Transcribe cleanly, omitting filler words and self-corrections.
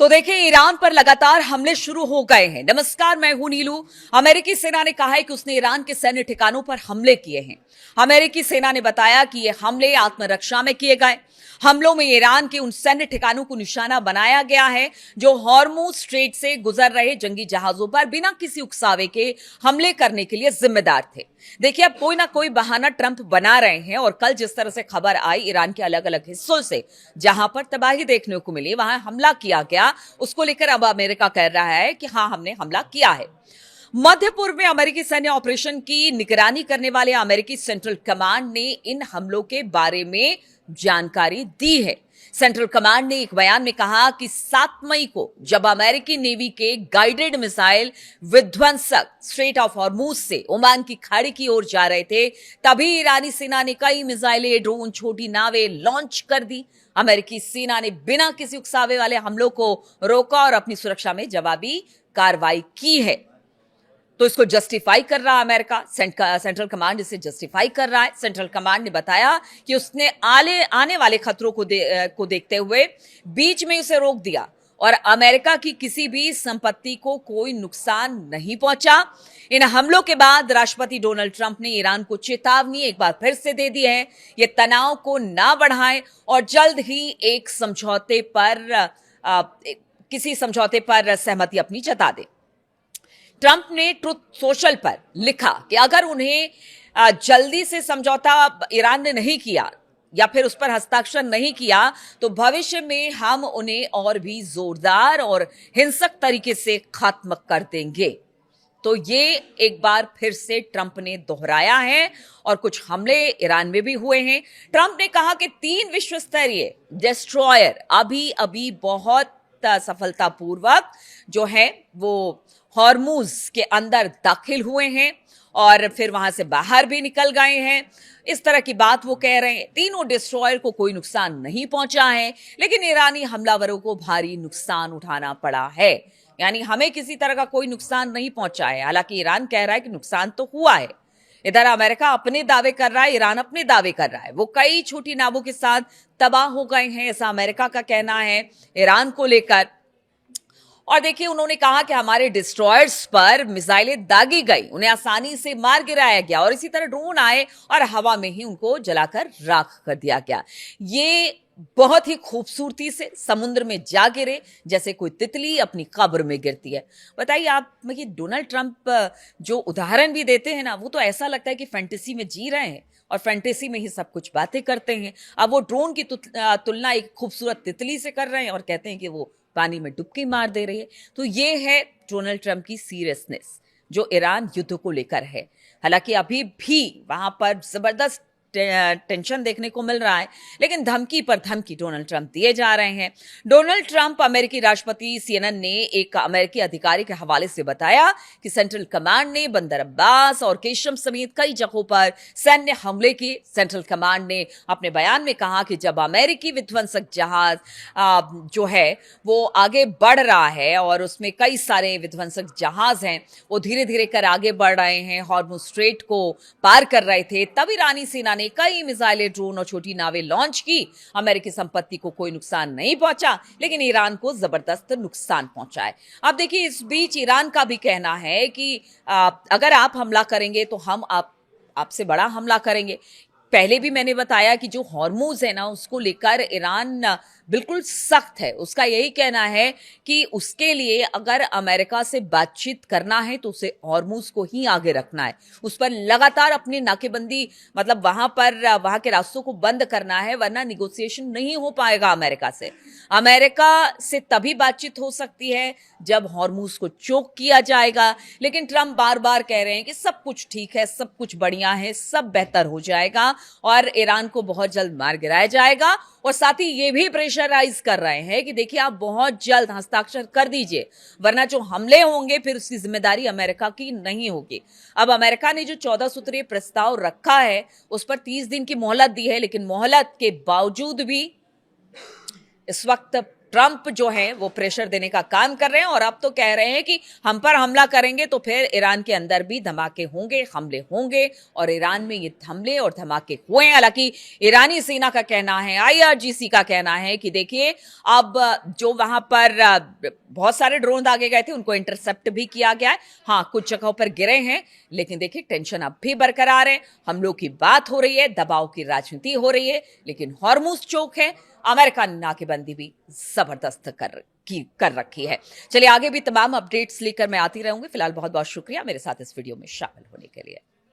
तो देखिए, ईरान पर लगातार हमले शुरू हो गए हैं। नमस्कार, मैं हूं नीलू। अमेरिकी सेना ने कहा है कि उसने ईरान के सैन्य ठिकानों पर हमले किए हैं। अमेरिकी सेना ने बताया कि ये हमले आत्मरक्षा में किए गए। हमलों में ईरान के उन सैन्य ठिकानों को निशाना बनाया गया है जो हॉर्मुज स्ट्रेट से गुजर रहे जंगी जहाजों पर बिना किसी उकसावे के हमले करने के लिए जिम्मेदार थे। देखिए, अब कोई ना कोई बहाना ट्रंप बना रहे हैं और कल जिस तरह से खबर आई ईरान के अलग अलग हिस्सों से जहां पर तबाही देखने को मिली, वहां हमला किया गया, उसको लेकर अब अमेरिका कह रहा है कि हां, हमने हमला किया है। मध्य पूर्व में अमेरिकी सैन्य ऑपरेशन की निगरानी करने वाले अमेरिकी सेंट्रल कमांड ने इन हमलों के बारे में जानकारी दी है। सेंट्रल कमांड ने एक बयान में कहा कि 7 मई को जब अमेरिकी नेवी के गाइडेड मिसाइल विध्वंसक स्ट्रेट ऑफ हॉर्मुज से ओमान की खाड़ी की ओर जा रहे थे, तभी ईरानी सेना ने कई मिसाइलें, ड्रोन, छोटी नावें लॉन्च कर दी। अमेरिकी सेना ने बिना किसी उकसावे वाले हमलों को रोका और अपनी सुरक्षा में जवाबी कार्रवाई की है। तो इसको जस्टिफाई कर रहा अमेरिका, सेंट्रल कमांड इसे जस्टिफाई कर रहा है। सेंट्रल कमांड ने बताया कि उसने आने वाले खतरों को देखते हुए बीच में उसे रोक दिया और अमेरिका की किसी भी संपत्ति को कोई नुकसान नहीं पहुंचा। इन हमलों के बाद राष्ट्रपति डोनाल्ड ट्रंप ने ईरान को चेतावनी एक बार फिर से दे दी है, ये तनाव को ना बढ़ाएं और जल्द ही किसी समझौते पर सहमति अपनी जता दे। ट्रंप ने ट्रुथ सोशल पर लिखा कि अगर उन्हें जल्दी से समझौता ईरान ने नहीं किया या फिर उस पर हस्ताक्षर नहीं किया तो भविष्य में हम उन्हें और भी जोरदार और हिंसक तरीके से खत्म कर देंगे। तो ये एक बार फिर से ट्रंप ने दोहराया है और कुछ हमले ईरान में भी हुए हैं। ट्रंप ने कहा कि 3 विश्व स्तरीय डिस्ट्रॉयर अभी बहुत सफलतापूर्वक जो है वो हॉर्मुज के अंदर दाखिल हुए हैं और फिर वहां से बाहर भी निकल गए हैं। इस तरह की बात वो कह रहे हैं। तीनों डिस्ट्रॉयर को कोई नुकसान नहीं पहुंचा है, लेकिन ईरानी हमलावरों को भारी नुकसान उठाना पड़ा है। यानी हमें किसी तरह का कोई नुकसान नहीं पहुंचा है। हालांकि ईरान कह रहा है कि नुकसान तो हुआ है। इधर अमेरिका अपने दावे कर रहा है, ईरान अपने दावे कर रहा है। वो कई छोटी नावों के साथ तबाह हो गए हैं, ऐसा अमेरिका का कहना है ईरान को लेकर। और देखिए, उन्होंने कहा कि हमारे डिस्ट्रॉयर्स पर मिसाइलें दागी गई, उन्हें आसानी से मार गिराया गया और इसी तरह ड्रोन आए और हवा में ही उनको जलाकर राख कर दिया गया। ये बहुत ही खूबसूरती से समुद्र में जा गिरे, जैसे कोई तितली अपनी कब्र में गिरती है। बताइए आप, डोनाल्ड ट्रंप जो उदाहरण भी देते हैं ना, वो तो ऐसा लगता है कि फैंटेसी में जी रहे हैं और फैंटेसी में ही सब कुछ बातें करते हैं। अब वो ड्रोन की तुलना एक खूबसूरत तितली से कर रहे हैं और कहते हैं कि वो पानी में डुबकी मार दे रही है। तो ये है डोनाल्ड ट्रंप की सीरियसनेस जो ईरान युद्ध को लेकर है। हालांकि अभी भी वहां पर जबरदस्त टेंशन देखने को मिल रहा है, लेकिन धमकी पर धमकी डोनाल्ड ट्रंप दिए जा रहे हैं। डोनाल्ड ट्रंप, अमेरिकी राष्ट्रपति, CNN ने एक अमेरिकी अधिकारी के हवाले से बताया कि सेंट्रल कमांड ने बंदर अब्बास और केशम समेत कई जगहों पर सैन्य हमले किए। सेंट्रल कमांड ने अपने बयान में कहा कि जब अमेरिकी विध्वंसक जहाज जो है वो आगे बढ़ रहा है और उसमें कई सारे विध्वंसक जहाज हैं, वो धीरे धीरे कर आगे बढ़ रहे हैं, हॉर्मुज स्ट्रेट को पार कर रहे थे, तब ईरानी सेना ने कई मिसाइलें, ड्रोन और छोटी नावें लॉन्च की। अमेरिकी संपत्ति को कोई नुकसान नहीं पहुंचा, लेकिन ईरान को जबरदस्त नुकसान पहुंचा है। अब देखिए, इस बीच ईरान का भी कहना है कि अगर आप हमला करेंगे तो हम आपसे बड़ा हमला करेंगे। पहले भी मैंने बताया कि जो हॉर्मुज है ना, उसको लेकर ईरान बिल्कुल सख्त है। उसका यही कहना है कि उसके लिए अगर अमेरिका से बातचीत करना है तो उसे हॉर्मुज को ही आगे रखना है, उस पर लगातार अपनी नाकेबंदी, वहां के रास्तों को बंद करना है, वरना निगोशिएशन नहीं हो पाएगा अमेरिका से। अमेरिका से तभी बातचीत हो सकती है जब हॉर्मुज को चोक किया जाएगा। लेकिन ट्रंप बार बार कह रहे हैं कि सब कुछ ठीक है, सब कुछ बढ़िया है, सब बेहतर हो जाएगा और ईरान को बहुत जल्द मार गिराया जाएगा। और साथ ही ये भी प्रेशराइज कर रहे हैं कि देखिए, आप बहुत जल्द हस्ताक्षर कर दीजिए, वरना जो हमले होंगे फिर उसकी जिम्मेदारी अमेरिका की नहीं होगी। अब अमेरिका ने जो 14 सूत्रीय प्रस्ताव रखा है उस पर 30 दिन की मोहलत दी है, लेकिन मोहलत के बावजूद भी इस वक्त ट्रंप जो है वो प्रेशर देने का काम कर रहे हैं और अब तो कह रहे हैं कि हम पर हमला करेंगे तो फिर ईरान के अंदर भी धमाके होंगे, हमले होंगे। और ईरान में ये हमले और धमाके हुए। हालांकि ईरानी सेना का कहना है, IRGC का कहना है कि देखिए अब जो वहां पर बहुत सारे ड्रोन दागे गए थे उनको इंटरसेप्ट भी किया गया है। हाँ, कुछ जगहों पर गिरे हैं, लेकिन देखिए टेंशन अब भी बरकरार है। हमलों की बात हो रही है, दबाव की राजनीति हो रही है, लेकिन हॉर्मुज चौक है, अमेरिका ने नाकेबंदी भी जबरदस्त कर रखी है। चलिए आगे भी तमाम अपडेट्स लेकर मैं आती रहूंगी। फिलहाल बहुत बहुत शुक्रिया मेरे साथ इस वीडियो में शामिल होने के लिए।